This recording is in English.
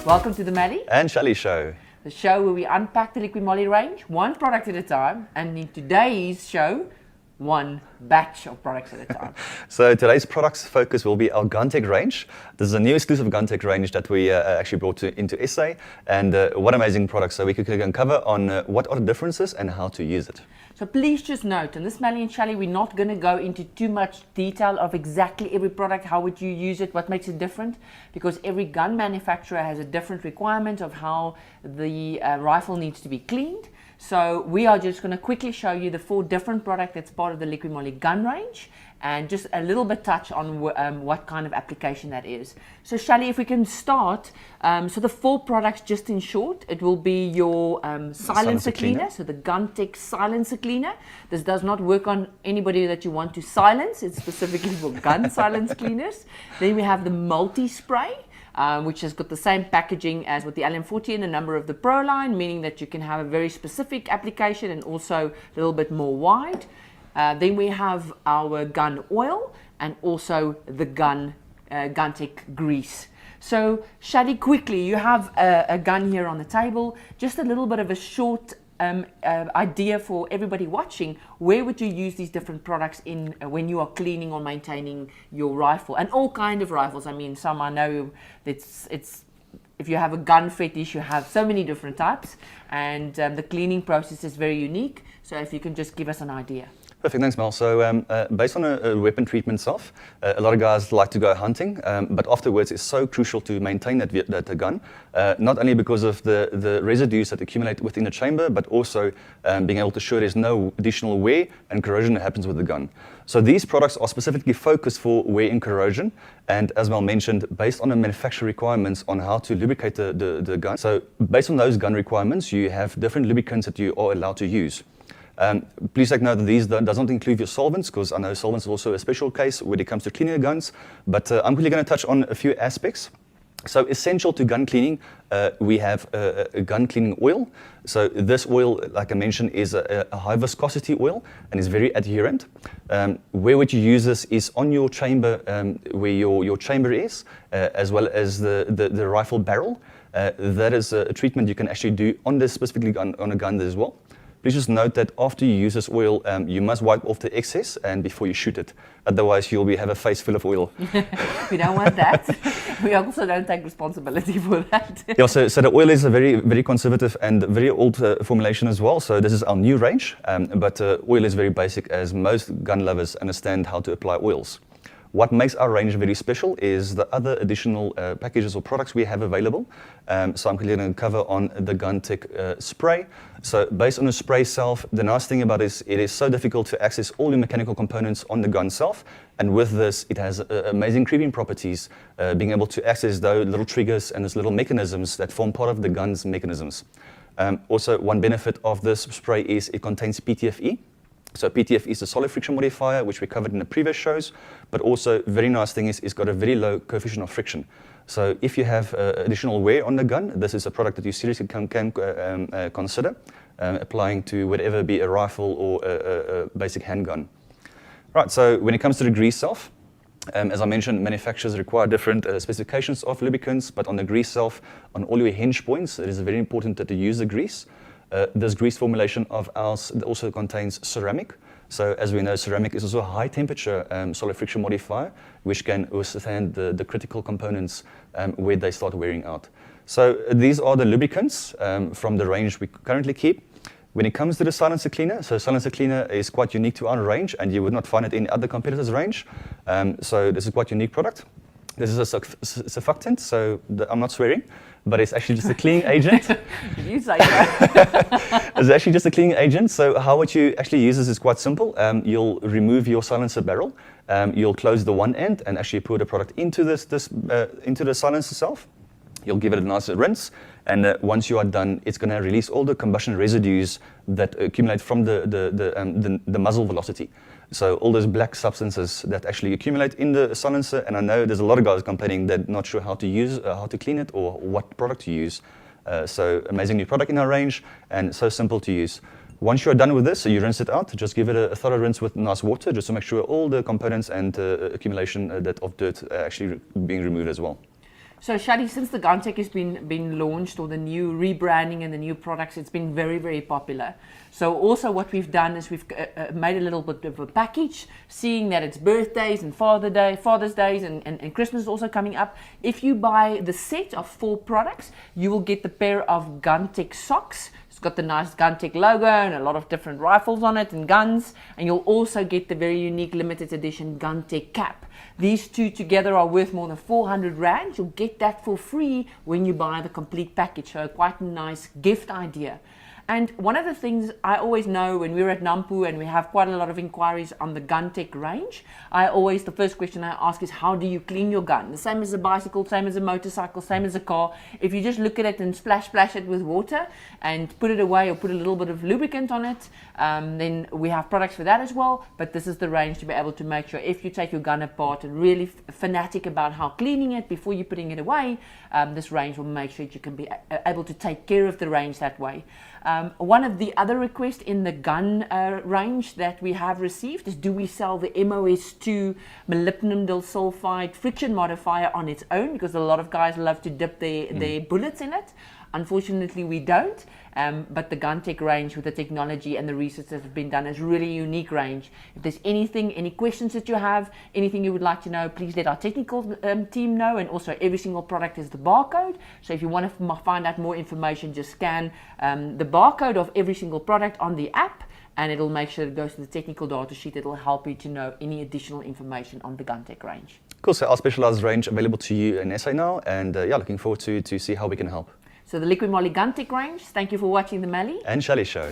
Welcome to the Melly and Shally show. The show where we unpack the Liqui Moly range, one product at a time, and in today's show, one batch of products at a time. So today's products focus will be our GunTec range. This is a new exclusive GunTec range that we actually brought into SA, and what amazing products. So we could uncover on what are the differences and how to use it. So please just note, in this Melly and Shally, we're not going to go into too much detail of exactly every product, how would you use it, what makes it different, because every gun manufacturer has a different requirement of how the rifle needs to be cleaned. So we are just going to quickly show you the 4 different products that's part of the Liqui Moly gun range, and just a little bit touch on what kind of application that is. So Shally, if we can start, so the 4 products, just in short, it will be your silencer cleaner, so the GunTec silencer cleaner. This does not work on anybody that you want to silence, it's specifically for gun silence cleaners. Then we have the multi-spray, which has got the same packaging as with the LM40 and a number of the Pro line, meaning that you can have a very specific application and also a little bit more wide. Then we have our gun oil and also the GunTec grease. So Shally, quickly, you have a gun here on the table, just a little bit of a short idea for everybody watching. Where would you use these different products in when you are cleaning or maintaining your rifle, and all kind of rifles? I mean, some I know it's if you have a gun fetish, you have so many different types, and the cleaning process is very unique. So if you can just give us an idea. Perfect, thanks Mel. So based on a weapon treatment itself, a lot of guys like to go hunting, but afterwards it's so crucial to maintain that gun, not only because of the residues that accumulate within the chamber, but also being able to ensure there's no additional wear and corrosion that happens with the gun. So these products are specifically focused for wear and corrosion, and as Mel mentioned, based on the manufacturer requirements on how to lubricate the gun. So based on those gun requirements, you have different lubricants that you are allowed to use. Please take note that these does not include your solvents, because I know solvents is also a special case when it comes to cleaning the guns, but I'm really going to touch on a few aspects. So essential to gun cleaning, we have a gun cleaning oil. So this oil, like I mentioned, is a high viscosity oil and is very adherent. Where would you use this is on your chamber, where your chamber is, as well as the rifle barrel. That is a treatment you can actually do on this specifically on a gun as well. Please just note that after you use this oil, you must wipe off the excess and before you shoot it. Otherwise, you'll have a face full of oil. We don't want that. We also don't take responsibility for that. Yeah, so the oil is a very, very conservative and very old formulation as well. So this is our new range, but oil is very basic, as most gun lovers understand how to apply oils. What makes our range very special is the other additional packages or products we have available. So I'm going to cover on the GunTec spray. So based on the spray itself, the nice thing about it is so difficult to access all the mechanical components on the gun itself. And with this, it has amazing creeping properties, being able to access those little triggers and those little mechanisms that form part of the gun's mechanisms. Also, one benefit of this spray is it contains PTFE. So PTFE is a solid friction modifier, which we covered in the previous shows, but also very nice thing is it's got a very low coefficient of friction. So if you have additional wear on the gun, this is a product that you seriously can consider applying to whatever, be a rifle or a basic handgun. Right, so when it comes to the grease itself, as I mentioned, manufacturers require different specifications of lubricants, but on the grease itself, on all your hinge points, it is very important that you use the grease. This grease formulation of ours also contains ceramic. So as we know, ceramic is also a high temperature solid friction modifier, which can withstand the critical components where they start wearing out. So these are the lubricants from the range we currently keep. When it comes to the silencer cleaner, so silencer cleaner is quite unique to our range, and you would not find it in other competitors' range. So this is quite a unique product. This is a surfactant, so I'm not swearing, but it's actually just a cleaning agent. You say that. It's actually just a cleaning agent. So how would you actually use this is quite simple. You'll remove your silencer barrel. You'll close the one end and actually pour the product into into the silencer itself. You'll give it a nice rinse, and once you are done, it's going to release all the combustion residues that accumulate from the muzzle velocity. So all those black substances that actually accumulate in the silencer, and I know there's a lot of guys complaining they're not sure how to use, how to clean it or what product to use. So amazing new product in our range and so simple to use. Once you're done with this, so you rinse it out, just give it a thorough rinse with nice water, just to make sure all the components and accumulation of dirt are actually being removed as well. So Shally, since the GunTec has been launched, or the new rebranding and the new products, it's been very, very popular. So also what we've done is we've made a little bit of a package, seeing that it's birthdays and Father's Days and Christmas is also coming up. If you buy the set of 4 products, you will get the pair of GunTec socks. It's got the nice GunTec logo and a lot of different rifles on it and guns. And you'll also get the very unique limited edition GunTec cap. These two together are worth more than 400 Rand. You'll get that for free when you buy the complete package. So quite a nice gift idea. And one of the things I always know when we're at Nampo and we have quite a lot of inquiries on the GunTec range, the first question I ask is, how do you clean your gun? The same as a bicycle, same as a motorcycle, same as a car. If you just look at it and splash it with water and put it away or put a little bit of lubricant on it, then we have products for that as well. But this is the range to be able to make sure if you take your gun apart and really fanatic about how cleaning it before you're putting it away, this range will make sure that you can be able to take care of the range that way. One of the other requests in the gun range that we have received is, do we sell the MOS2 molybdenum disulfide friction modifier on its own? Because a lot of guys love to dip their bullets in it. Unfortunately, we don't, but the GunTec range with the technology and the research that has been done is really a unique range. If there's any questions that you have, anything you would like to know, please let our technical team know. And also, every single product has the barcode. So if you want to find out more information, just scan the barcode of every single product on the app, and it'll make sure it goes to the technical data sheet. It'll help you to know any additional information on the GunTec range. Cool, so our specialized range available to you in SA now, and looking forward to see how we can help. So the Liqui Moly GunTec range. Thank you for watching the Melly and Shally show.